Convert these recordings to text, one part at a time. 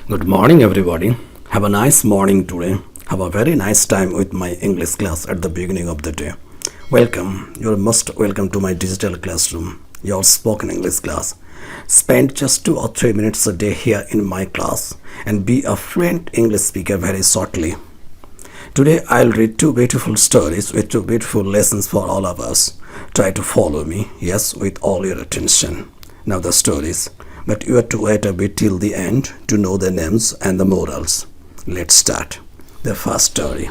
Good morning, everybody. Have a nice morning today. Have a very nice time with my English class at the beginning of the day. Welcome. You're most welcome to my digital classroom, your spoken English class. Spend just 2 or 3 minutes a day here in my class and be a fluent English speaker very shortly. Today, I'll read 2 beautiful stories with 2 beautiful lessons for all of us. Try to follow me, yes, with all your attention. Now the stories. But you have to wait a bit till the end to know the names and the morals. Let's start. The first story.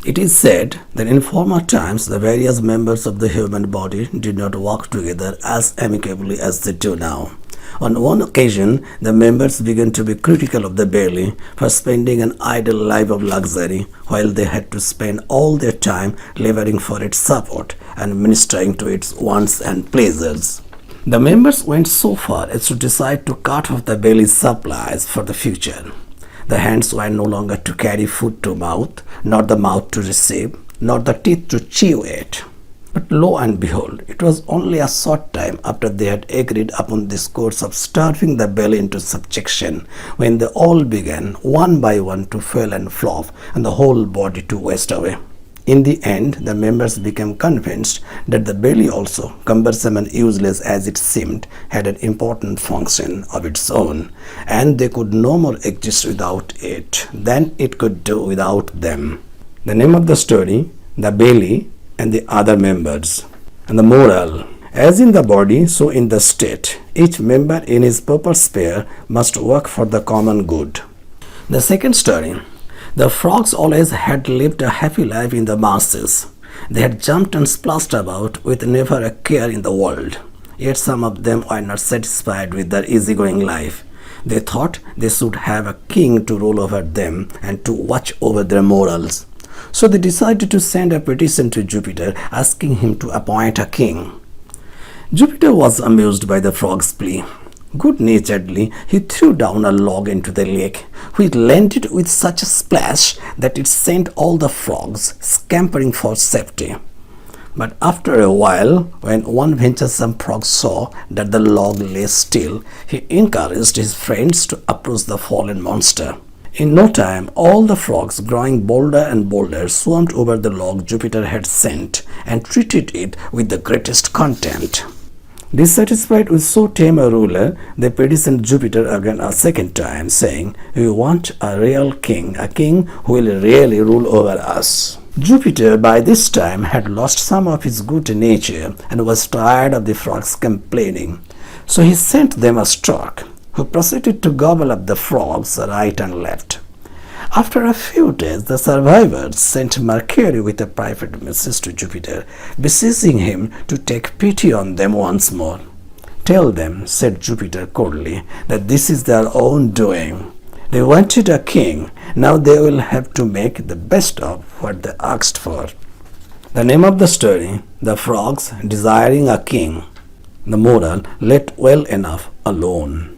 It is said that in former times the various members of the human body did not work together as amicably as they do now. On one occasion, the members began to be critical of the belly for spending an idle life of luxury, while they had to spend all their time laboring for its support and ministering to its wants and pleasures. The members went so far as to decide to cut off the belly's supplies for the future. The hands were no longer to carry food to mouth, nor the mouth to receive, nor the teeth to chew it. But lo and behold, it was only a short time after they had agreed upon this course of starving the belly into subjection, when they all began, one by one, to fail and flop, and the whole body to waste away. In the end, the members became convinced that the belly also, cumbersome and useless as it seemed, had an important function of its own, and they could no more exist without it than it could do without them. The name of the story, The Belly and the Other Members. And the moral: as in the body, so in the state, each member in his proper sphere must work for the common good. The second story. The frogs always had lived a happy life in the masses. They had jumped and splashed about with never a care in the world. Yet some of them were not satisfied with their easygoing life. They thought they should have a king to rule over them and to watch over their morals. So they decided to send a petition to Jupiter asking him to appoint a king. Jupiter was amused by the frog's plea. Good-naturedly, he threw down a log into the lake, which landed with such a splash that it sent all the frogs scampering for safety. But after a while, when one venturesome frog saw that the log lay still, he encouraged his friends to approach the fallen monster. In no time, all the frogs, growing bolder and bolder, swarmed over the log Jupiter had sent and treated it with the greatest contempt. Dissatisfied with so tame a ruler, they petitioned Jupiter again a second time, saying, "We want a real king, a king who will really rule over us." Jupiter by this time had lost some of his good nature and was tired of the frogs complaining. So he sent them a stork, who proceeded to gobble up the frogs right and left. After a few days, the survivors sent Mercury with a private message to Jupiter, beseeching him to take pity on them once more. "Tell them," said Jupiter coldly, "that this is their own doing. They wanted a king. Now they will have to make the best of what they asked for." The name of the story, The Frogs Desiring a King. The moral: let well enough alone.